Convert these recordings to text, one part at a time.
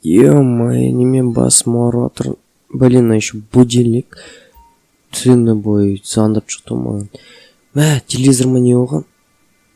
Ё-моё, немен басым ауырып атыр. Блин, а еще будильник. Түні бойы звондап шықты маған. Мә, телевизорыма не болған?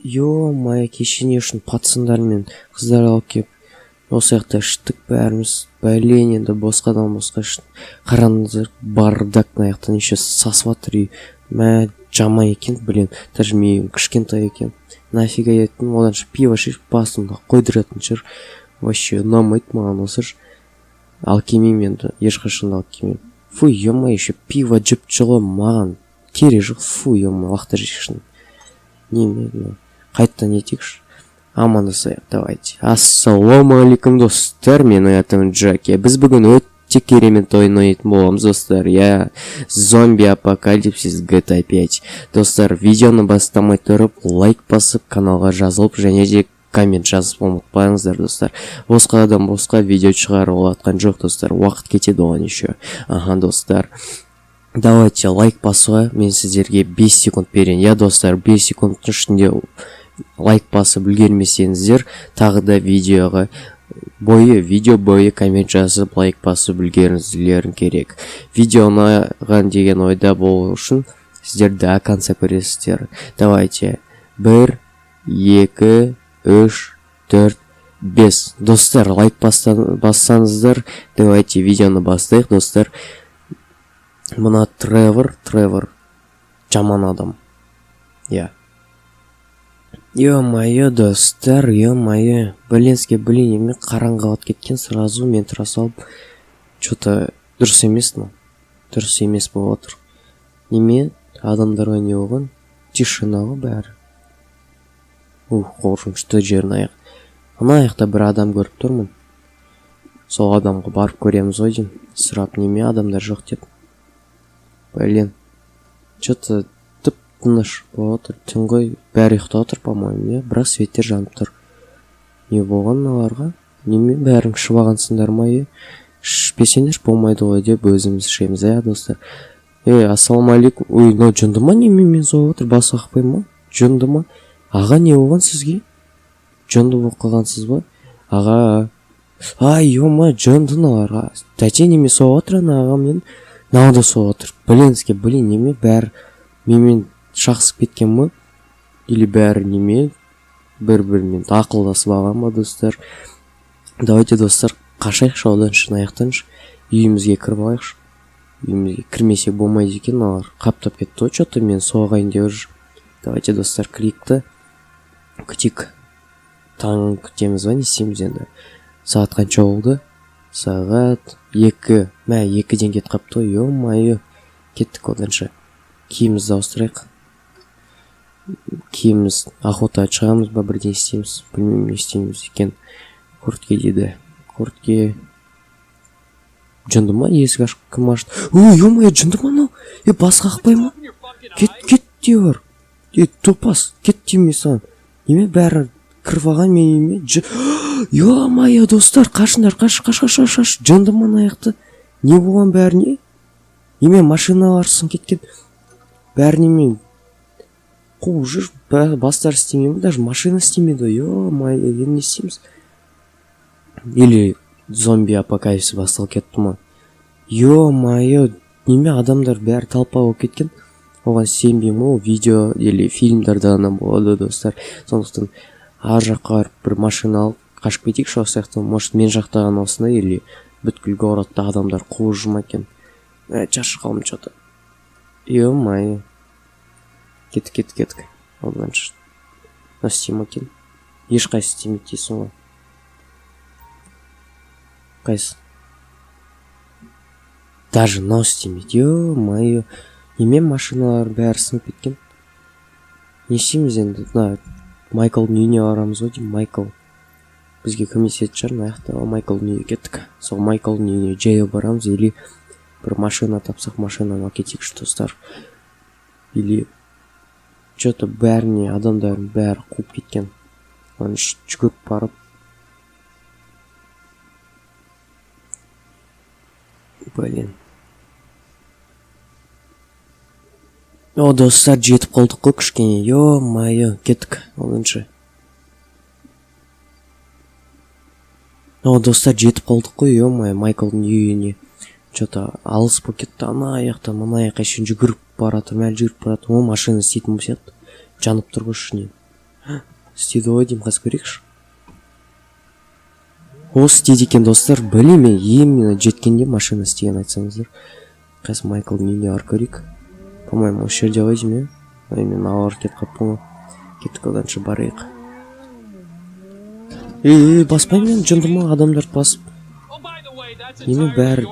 Ё-моё, кеше не үшін пацандармен қыздар алып келіп осы жақта іштік бәріміз. Блин, енді босқадан босқа іштік. Қараңыздар, бардак мына жақтан еще сасып жатыр үй. Мә, жаман екен, блин, даже миым кішкентай екен. Нафига еттім, одан пиво ішіп басымда қойдыратын шығар. Вообще ұнамайды маған осы. Алып келмеймін енді, ешқашан алып келмеймін. Фу, ё-моё, еще пиво жеп шығу маған керек жоқ. Фу, ё-моё, лақтар жешін. Неме, қайттан етейікші. Амандасайық, давайте. Ассалаумағалейкум достар, менің атым Джаки. Біз бүгін өте керемет ойын ойнайтын боламыз достар. Зомби апокалипсис GTA 5. Достар, видеоны бастамай тұрып, лайк басып, каналға жазылып, және де коммент жазып ұмытпаңыздар достар. Босқадан босқа видео шығарып жатқан жоқ достар. Уақыт кетеді оған еще. Аха, достар. Давайте лайк басуға мен сіздерге 5 секунд берейін. Достар, 5 секундтың ішінде лайк басып үлгермесеңіздер, тағы да видео бойы коммент жазып лайк басып үлгеріңіздерің керек. Видеоны деген ойда болу үшін сіздер до конца көресіздер. Давайте 1, 2, 3, 4, 5. Достар, лайк бассаңыздар, давайте видеоны бастайық достар. Мына Тревор жаман адам. Ё-моё, достар, ё-моё. Блин, еме қараңғы от кеткен, сразу мен тұра салып. Что-то дұрыс емес болып отыр. Неме адамдарға не болған? Тишина ғой бәрі. Қорқынышты жерін аяқ. Ана аяқта бір адам көріп тұрмын. Сол адамға барып көреміз ғой деймін. Сұрап, неме адамдар жоқ деп. Блин, что-то тыныш болып отыр. Түн ғой, бәрі ұйықтап отыр, по-моему, бірақ светтер жанып тұр. Не болған мыналарға? Неме бәрің ішіп алғансыңдар ма? Ішпесеңдер болмайды ғой деп өзіміз ішеміз, достар. Ассалаумағалейкум. Ой, мынау жынды ма? Неме мен соғып отыр, бас қақпай ма? Жынды ма? Аға, не болған сізге? Жынды болып қалғансыз ба? Аға. Ай, ё-моё, жынды мыналарға. Тәте неме соғып отыр, аға мен. Нау да соғып отыр. Блин, неме бәрі менімен шақсып кеткен ма? Или бәрі неме бір-бірмен ақылдасып алған ма, достар? Давайте, достар, қашайықшы одан шын аяқтаншы. Үйімізге кіріп алайықшы. Үйімізге кірмесе болмайды екен, алар қаптап кетті ғой, что-то мен соғайын деп жүр. Давайте, достар, кликті күтейік. Таң күтеміз ба, не істейміз енді? Сағат қанша болды? Сағат 2. Мә, 2-ден кет қапты ғой, ё-моё. Кеттік оданша. Киімізді ауыстырайық. Киіміз охота шығамыз ба, бірден істейміз. Білмеймін, не істейміз екен. Куртке дейді. Куртке. Жынды ма? Есік ашып кім ашты? Ой, ё-моё, жынды ма мынау? Бас қақпай ма? Кет дейвар. Топас, кет дейме саған. Неме бәрі кіріп алған мен неме? Ё-моё, достар, қашындар, қаш. Жынды ма аяқты? Не болған бәріне? Неме машиналар сын кеткен? Бәріне мен қуып жүр, бастар істемеймін, даже машина істемейді. Ё-моё, енді не істейміз? Или зомби апокалипсис басталып кетті ма? Ё-моё, неме адамдар бәрі толпа болып кеткен? Оған сенбеймін, ол видео или фильмдарда ғана болады, достар. Сондықтан ар жаққа бір машина алып қашып кетейікші осы жақтан. Может, мен жақтаған осындай, или бүткіл городта адамдар қуып жүр ма екен? Шаршап қалдым что-то. Ё-моё. Кеттік. Одан шын. Мына істейм екен. Ешқайсы істемейді дейсің ғой. Қайсы? Даже мынау істемейді. Ё-моё. Неме машиналар бәрі сынып кеткен? Не істейміз енді? Майклдың үйіне барамыз ғой деймін. Майкл бізге көмектесетін шығар, мына жақта. Майклдың үйіне кеттік. Сол Майклдың үйіне жаяу барамыз, или бір машина тапсақ, машинаны алып кетейікші, достар. Или что-то бәріне адамдардың бәрі қуып кеткен. Оны жүгіріп барып. Блин. О, достар, жетіп қалдық қой кішкене. Ё-моё, кеттік. Оданша. О, достар, жетіп қалдық қой, ё-моё, Майклдың үйіне. Что-то алыс болып кетті, ана аяқтан мына аяққа шейін жүгіріп баратырмын, әлі жүріп баратырмын. О, машина істейтін болса еді. Жанып тұр ғой ішінен. Істейді ғой деймін, қазір көрейікші. О, істейді екен, достар. Білмеймін, именно жеткенде машина істеген айтсаңыздар. Қазір Майклдың үйіне барып көрейік. По-моему, осы жерде ғой деймін, иә. Мен ауыр кетіп қалыппын ғой. Кеттік, оданша барайық. Баспаймын, жындыма адамдарды басып. Неме бәрі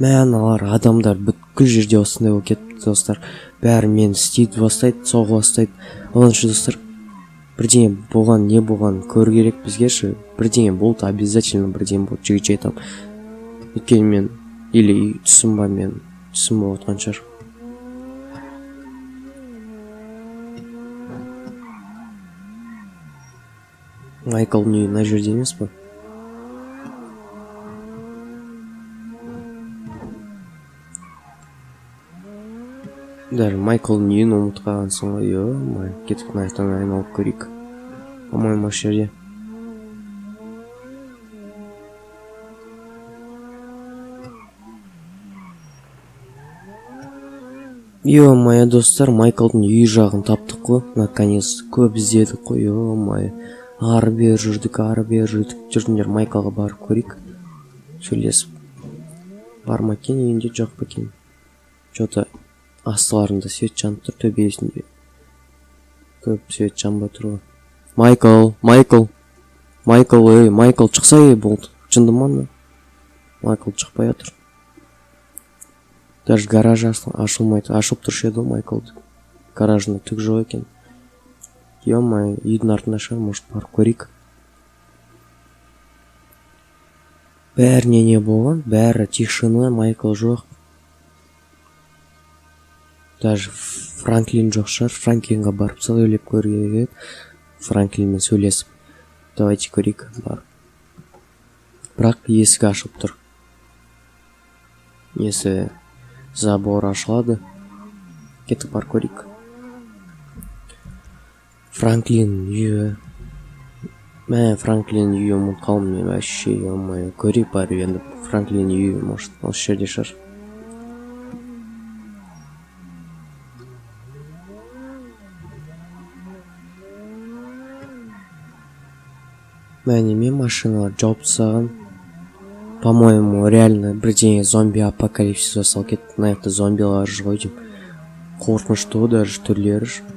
мәналар, адамдар бүткіл жерде осындай болып кетті, достар. Бәрі мен істейді бастайды, соғы бастайды. Оданша, достар, бірдеңе болған, не болған көру керек бізге ше. Бірдеңе болды, обязательно бірдеңе болды, жігіт айтам. Өйткені мен, или түсім ба, мен түсім болып отқан шығар. Майклдың үйі мына жерде емес па? Даже Майклдың үйін ұмытып қалғансың ғой, ё-моё, кетіп мына жақтан айналып көрейік. По-моему, осы жерде. Ё-моё, достар, Майклдың үй жағын таптық қой, наконец. Көп іздедік қой, ё-моё. Ары бер жүрдік, жүрдіңдер, Майклға барып көрейік. Сөйлесіп. Бар ма екен, үйінде жоқ па екен. Что-то астыларында свет жанып тұр, төбесінде. Көп свет жанбай тұр ғой. Майкл, Майкл, шықса болды. Жындыман. Майкл шықпай жатыр. Даже гараж ашылмайды. Ашылып тұршы еді Майклды. Гаражында түк жоқ екен. Ё-моё, үйдің артында шығар, может барып көрейік. Бәріне не болған? Бәрі тишина, Майкл жоқ. Даже Франклин жоқ шығар. Франклинға барып сөйлеп көрейік. Франклинмен сөйлесіп. Давайте көрейік. Барып. Бірақ есік ашылып тұр. Несі забор ашылады. Кетіп барып көрейік. Франклин үйі. Франклин үйі ұмыт қалым мен вообще, ё-моё, көрейік барып енді. Франклин үйі, может, осы жерде шығар. Неме машиналар жауып тастаған. По-моему, реально бірдеңе зомби апокалипсис жасал кетті. Мына жақта зомбилар жүр ғой деймін. Қорқынышты ғой даже түрлері жүр.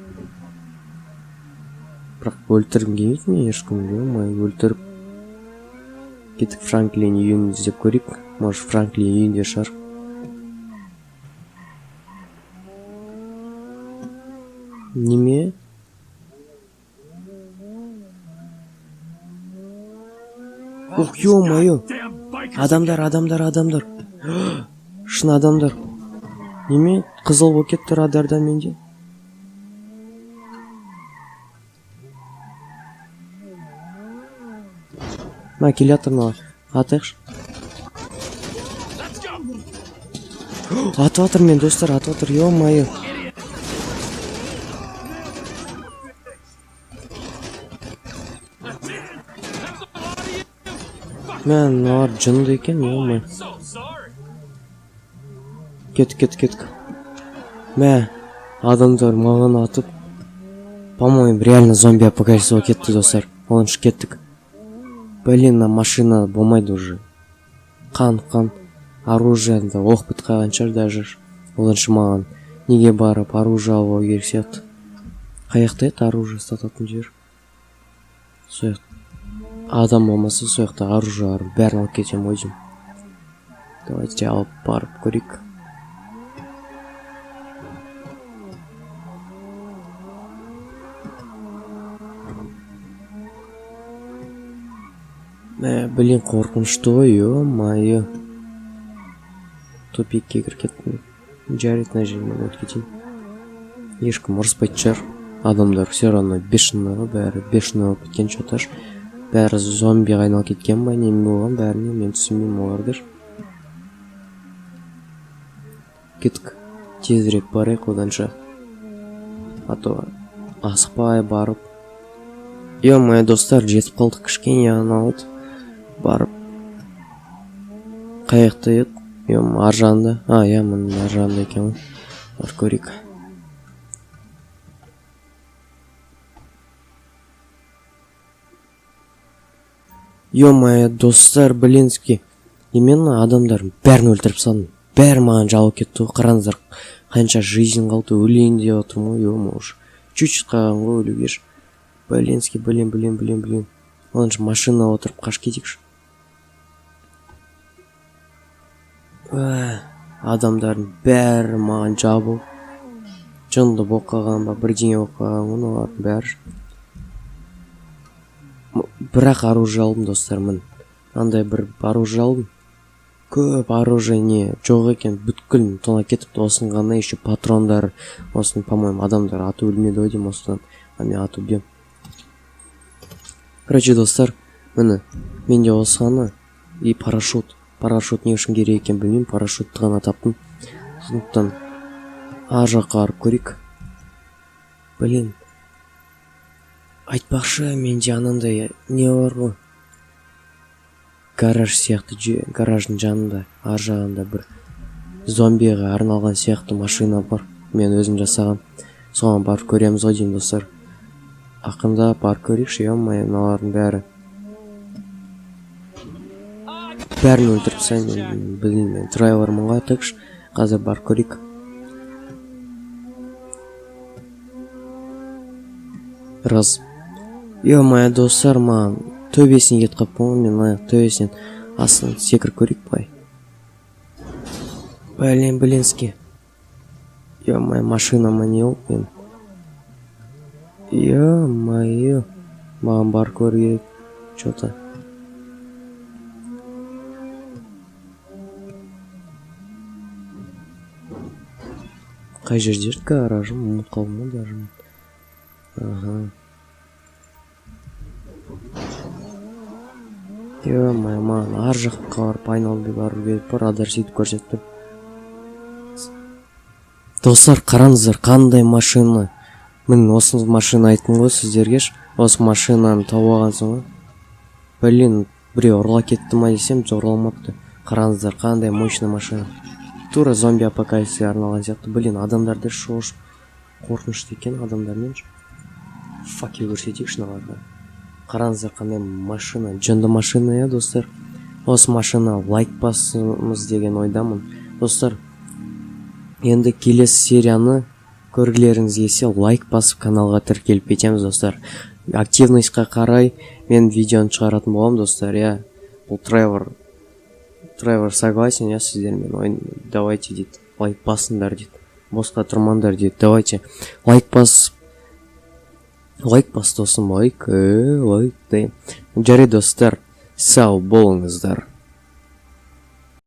Бірақ өлтіргім келмейді ме ешкім, ё-моё, өлтіріп. Кетіп Франклин үйін іздеп көрейік. Может, Франклин үйінде шығар. Неме? Ух, ё-моё. Адамдар. Шын адамдар. Неме? Қызыл болып кетті радарда менде. Мына келатыр мына. Атайықшы. Атып атыр мен, достар, атып атыр. Ё-моё. Мыналар жынды екен, ё-моё. Кеттік. Адамдар маған атып. По-моему, реально зомби апокалипсис болып кетті, достар. Оңшы кеттік. Блин, на машина болмайды уже. Қан. Оружиеда оқ бітіп қалған шығар даже. Оңшы маған неге барып оружие алуға керек сияқты. Қаяқта еді оружие сататын жер? Сояқ. Адам болмаса сояқта оружие бар. Бәрін алып кетем ғой деймін. Давайте алып барып көрейік. Блин, қорқынышты ғой, ё-моё. Тупикке кіріп кеттім. Жарайды, мына жермен өтіп кетейін. Ешкім ұрыспайды шығар. Адамдар все равно бешеный ғой, бәрі бешеный болып кеткен что-то. Бәрі зомбиға айналып кеткен ба, неме болған бәріне, мен түсінбеймін оларды. Кеттік. Тезірек барайық оданша. А то асықпай барып. Ё-моё, достар, жетіп қалдық, кішкене ғана алды. барып қаяқта еді? Ар жағында. Иә, мұның ар жағында екен ғой. Барып көрейік. Ё-моё, достар, блинский. Именно адамдардың бәрін өлтіріп салдым. Бәрі маған жауып кетті ғой. Қараңыздар, қанша жизнь қалды, өлейін деп отырмын ғой. Ё-моё, чуть-чуть қалған ғой өлуге. Блинский, блин. Ладно, машина отырып қаш кетейікші. Адамдардың бәрі маған жабылып. Жынды болып қалған ба, бірдеңе болып қалған ғой, олардың бәрі. Бірақ оружие алдым, достар, мін. Андай бір оружие алдым. Көп оружие не жоқ екен, бүткіл тона кетіпті. Осын ғана еще патрондар. Осын, по-моему, адамдар аты өлмеді ғой деймін осыдан. Мен аты өлгем. Короче, достар, міне, менде осы ғана. И парашют. Парашют не үшін керек екен білмеймін. Парашютты ғана таптым. Сондықтан ар жаққа барып көрейік. Блин. Айтпақшы, менде анандай не бар ғой. Гараж сияқты, гараждың жанында, ар жағында бір зомбиға арналған сияқты машина бар. Мен өзім жасаған. Соған барып көреміз ғой деймін, достар. Ақында барып көрейікші, ё-моё, мыналардың бәрі. Бәрін өлтіріп тастайын, білмеймін, драйвермін ғой, айтайықшы. Қазір барып көрейік. Раз. Ё-моё, достар, маған төбесіне кетіп қалыппын, мен аяқ төбесінен астынан секіріп көрейік бай. Блинский. Ё-моё, машинама не болып мен. Ё-моё, маған бар көрейік. Чё-то. Қай жерде гаражым, ұмытып қалдым ғой даже. Ага. Ё-моё, маған ар жаққа барып айналып барып келіп бар, радар сөйтіп көрсетті. Достар, қараңыздар, қандай машина. Мен осы машина айттым ғой сіздерге. Осы машинаны тауып алғансың ғой. Блин, біреу ұрлап кетті ма десем, зорламапты. Қараңыздар, қандай мощный машина. Тура зомби апокалипсиске арналған сияқты. Блин, адамдарды шошып қорқынышты екен адамдармен. Факи көрсетейікші наларға. Қараңыздар, қандай машина, жынды машина, достар. Осы машина лайк басымыз деген ойдамын. Достар, енді келесі серияны көргілеріңіз келсе лайк басып каналға тіркеліп кетеміз, достар. Активностьқа қарай мен видеоны шығаратын боламын, достар. Бұл Тревор согласен, сіздермен. Давайте, дейді, лайк басыңдар, дейді. Босқа тұрмаңдар, дейді. Давайте лайк бас, достым, лайк, дейм. Жарайды, достар, сау болыңыздар.